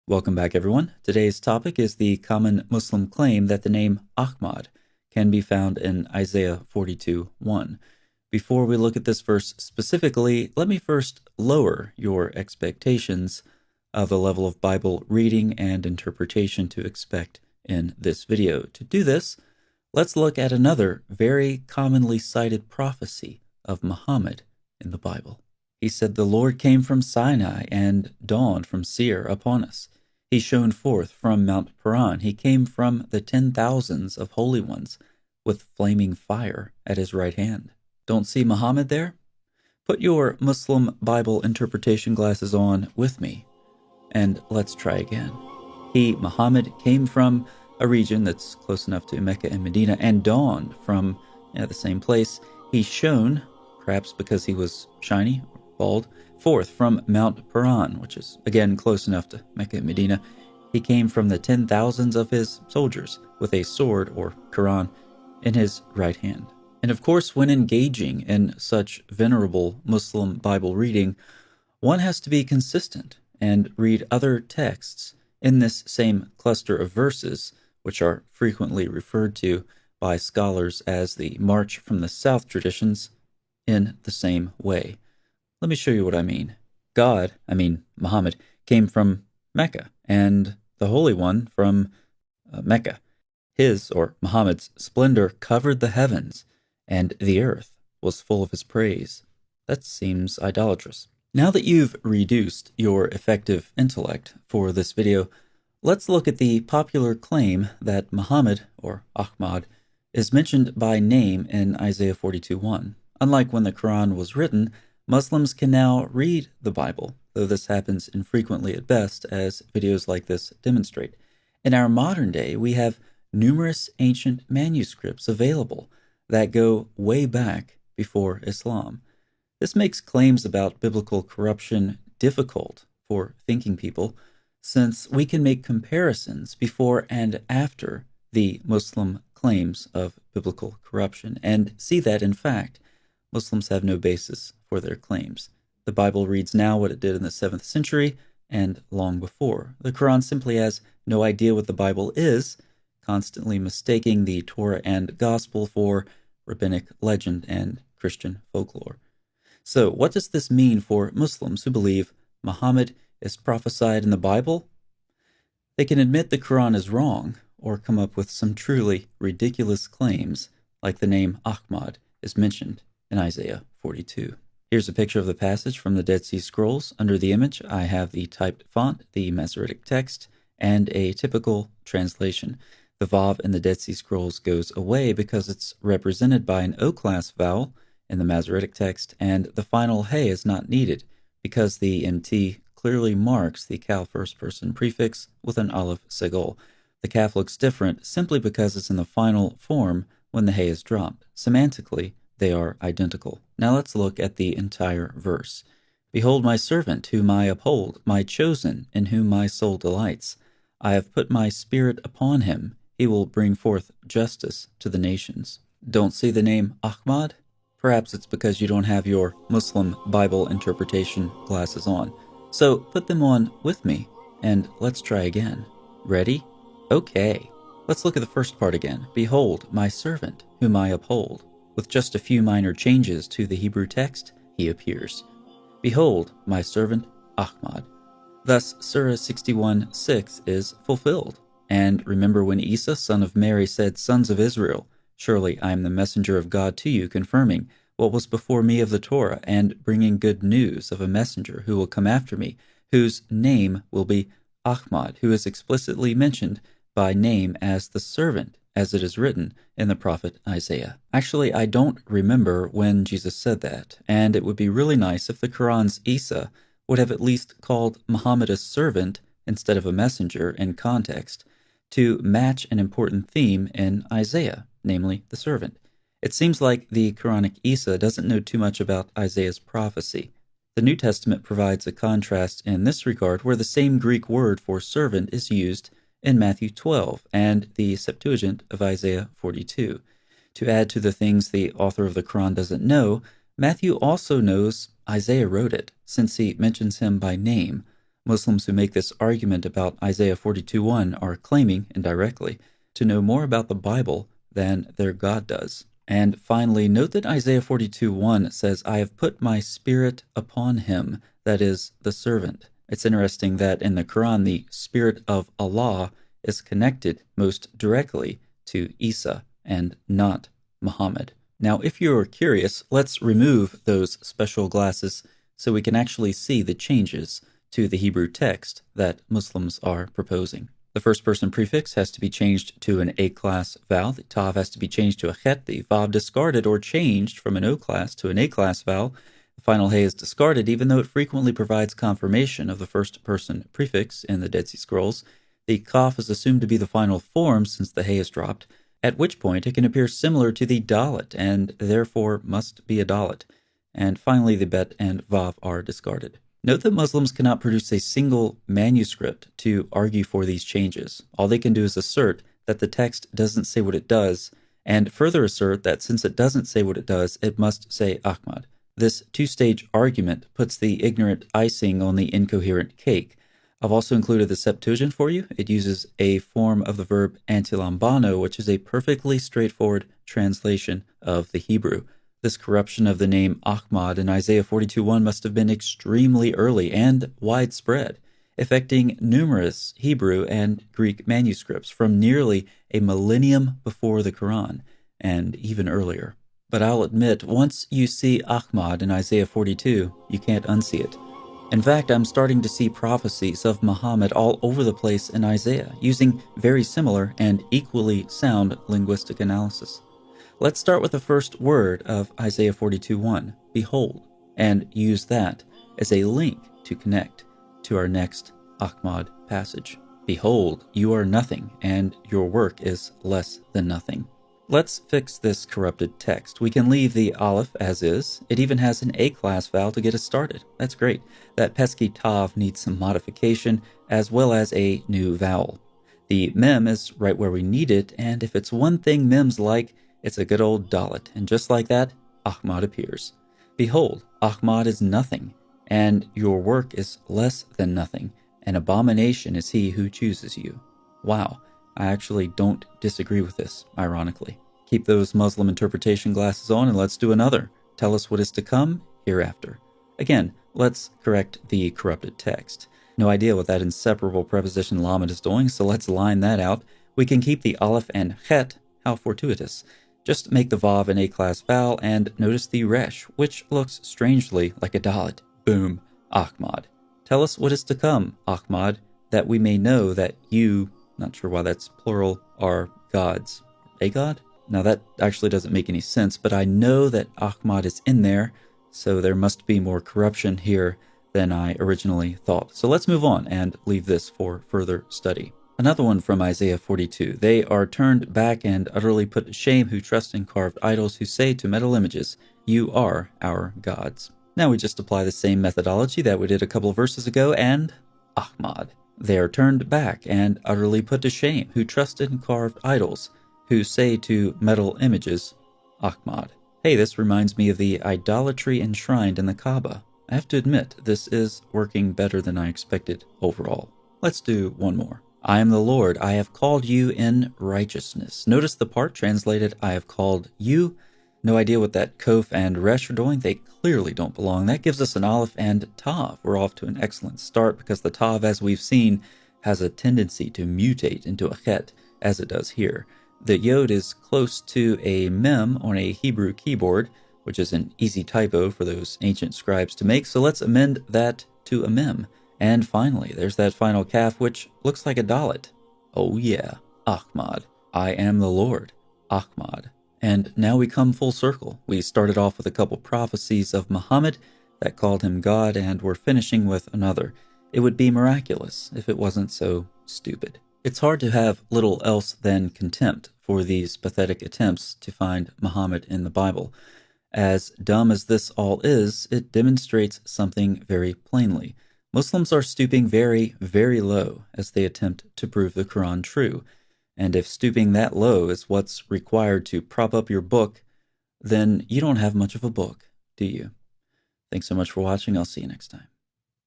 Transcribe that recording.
Welcome back, everyone. Today's topic is the common Muslim claim that the name Ahmad can be found in Isaiah 42:1. Before we look at this verse specifically, let me first lower your expectations of the level of Bible reading and interpretation to expect in this video. To do this, let's look at another very commonly cited prophecy of Muhammad in the Bible. He said, "The Lord came from Sinai and dawned from Seir upon us. He shone forth from Mount Paran. He came from the 10,000s of holy ones with flaming fire at his right hand." Don't see Muhammad there? Put your Muslim Bible interpretation glasses on with me, and let's try again. Muhammad, came from a region that's close enough to Mecca and Medina and dawned from the same place. He shone, perhaps because he was shiny or bald, forth from Mount Paran, which is again close enough to Mecca and Medina. He came from the 10,000s of his soldiers with a sword or Quran in his right hand. And of course, when engaging in such venerable Muslim Bible reading, one has to be consistent and read other texts in this same cluster of verses, which are frequently referred to by scholars as the March from the South traditions, in the same way. Let me show you what I mean. Muhammad, came from Mecca, and the Holy One from Mecca. His, or Muhammad's, splendor covered the heavens, and the earth was full of his praise. That seems idolatrous. Now that you've reduced your effective intellect for this video, let's look at the popular claim that Muhammad, or Ahmad, is mentioned by name in Isaiah 42:1. Unlike when the Quran was written, Muslims can now read the Bible, though this happens infrequently at best, as videos like this demonstrate. In our modern day, we have numerous ancient manuscripts available that go way back before Islam. This makes claims about biblical corruption difficult for thinking people, since we can make comparisons before and after the Muslim claims of biblical corruption, and see that, in fact, Muslims have no basis for their claims. The Bible reads now what it did in the 7th century and long before. The Quran simply has no idea what the Bible is, constantly mistaking the Torah and Gospel for rabbinic legend and Christian folklore. So, what does this mean for Muslims who believe Muhammad is prophesied in the Bible? They can admit the Quran is wrong, or come up with some truly ridiculous claims, like the name Ahmad is mentioned in Isaiah 42. Here's a picture of the passage from the Dead Sea Scrolls. Under the image, I have the typed font, the Masoretic text, and a typical translation. The vav in the Dead Sea Scrolls goes away because it's represented by an O-class vowel in the Masoretic text, and the final hey is not needed because the MT clearly marks the Kal first person prefix with an aleph segol. The kaf looks different simply because it's in the final form when the hey is dropped. Semantically, they are identical. Now let's look at the entire verse. "Behold my servant, whom I uphold, my chosen, in whom my soul delights. I have put my spirit upon him. He will bring forth justice to the nations." Don't see the name Ahmad? Perhaps it's because you don't have your Muslim Bible interpretation glasses on. So put them on with me, and let's try again. Ready? Okay. Let's look at the first part again. "Behold my servant, whom I uphold." With just a few minor changes to the Hebrew text, he appears. "Behold, my servant Ahmad." Thus, Surah 61:6 is fulfilled. And remember when Isa, son of Mary, said, "Sons of Israel, surely I am the messenger of God to you, confirming what was before me of the Torah, and bringing good news of a messenger who will come after me, whose name will be Ahmad, who is explicitly mentioned by name as the servant, as it is written in the prophet Isaiah." Actually, I don't remember when Jesus said that, and it would be really nice if the Quran's Isa would have at least called Muhammad a servant instead of a messenger in context, to match an important theme in Isaiah, namely the servant. It seems like the Quranic Isa doesn't know too much about Isaiah's prophecy. The New Testament provides a contrast in this regard, where the same Greek word for servant is used in Matthew 12 and the Septuagint of Isaiah 42. To add to the things the author of the Quran doesn't know, Matthew also knows Isaiah wrote it, since he mentions him by name, Muslims who make this argument about Isaiah 42:1 are claiming, indirectly, to know more about the Bible than their God does. And finally, note that Isaiah 42:1 says, I have put my spirit upon him, that is, the servant. It's interesting that in the Quran, the spirit of Allah is connected most directly to Isa and not Muhammad. Now, if you're curious, let's remove those special glasses so we can actually see the changes to the Hebrew text that Muslims are proposing. The first person prefix has to be changed to an A-class vowel. The tav has to be changed to a chet. The vav discarded or changed from an O-class to an A-class vowel. The final hey is discarded, even though it frequently provides confirmation of the first person prefix in the Dead Sea Scrolls. The kaf is assumed to be the final form since the hey is dropped, at which point it can appear similar to the dalet and therefore must be a dalet. And finally, the bet and vav are discarded. Note that Muslims cannot produce a single manuscript to argue for these changes. All they can do is assert that the text doesn't say what it does, and further assert that since it doesn't say what it does, it must say Ahmad. This two-stage argument puts the ignorant icing on the incoherent cake. I've also included the Septuagint for you. It uses a form of the verb antilambano, which is a perfectly straightforward translation of the Hebrew. This corruption of the name Ahmad in Isaiah 42:1 must have been extremely early and widespread, affecting numerous Hebrew and Greek manuscripts from nearly a millennium before the Quran, and even earlier. But I'll admit, once you see Ahmad in Isaiah 42, you can't unsee it. In fact, I'm starting to see prophecies of Muhammad all over the place in Isaiah, using very similar and equally sound linguistic analysis. Let's start with the first word of Isaiah 42:1, behold, and use that as a link to connect to our next Ahmad passage. Behold, you are nothing, and your work is less than nothing. Let's fix this corrupted text. We can leave the aleph as is. It even has an A-class vowel to get us started. That's great. That pesky tav needs some modification, as well as a new vowel. The mem is right where we need it, and if it's one thing mems like, it's a good old dalet, and just like that, Ahmad appears. Behold, Ahmad is nothing, and your work is less than nothing. An abomination is he who chooses you. Wow, I actually don't disagree with this, ironically. Keep those Muslim interpretation glasses on and let's do another. Tell us what is to come hereafter. Again, let's correct the corrupted text. No idea what that inseparable preposition lamed is doing, so let's line that out. We can keep the aleph and chet. How fortuitous. Just make the vav an A-class vowel and notice the resh, which looks strangely like a dalet. Boom, Ahmad. Tell us what is to come, Ahmad, that we may know that you, not sure why that's plural, are gods. A god? Now that actually doesn't make any sense, but I know that Ahmad is in there, so there must be more corruption here than I originally thought. So let's move on and leave this for further study. Another one from Isaiah 42. They are turned back and utterly put to shame who trust in carved idols, who say to metal images, you are our gods. Now we just apply the same methodology that we did a couple of verses ago, and Ahmad. They are turned back and utterly put to shame who trust in carved idols, who say to metal images, Ahmad. Hey, this reminds me of the idolatry enshrined in the Kaaba. I have to admit, this is working better than I expected overall. Let's do one more. I am the Lord, I have called you in righteousness. Notice the part translated, I have called you. No idea what that kof and resh are doing. They clearly don't belong. That gives us an aleph and tav. We're off to an excellent start because the tav, as we've seen, has a tendency to mutate into a chet, as it does here. The yod is close to a mem on a Hebrew keyboard, which is an easy typo for those ancient scribes to make, so let's amend that to a mem. And finally, there's that final kaf, which looks like a dalet. Oh yeah, Ahmad. I am the Lord, Ahmad. And now we come full circle. We started off with a couple prophecies of Muhammad that called him God, and we're finishing with another. It would be miraculous if it wasn't so stupid. It's hard to have little else than contempt for these pathetic attempts to find Muhammad in the Bible. As dumb as this all is, it demonstrates something very plainly. Muslims are stooping very, very low as they attempt to prove the Quran true. And if stooping that low is what's required to prop up your book, then you don't have much of a book, do you? Thanks so much for watching. I'll see you next time.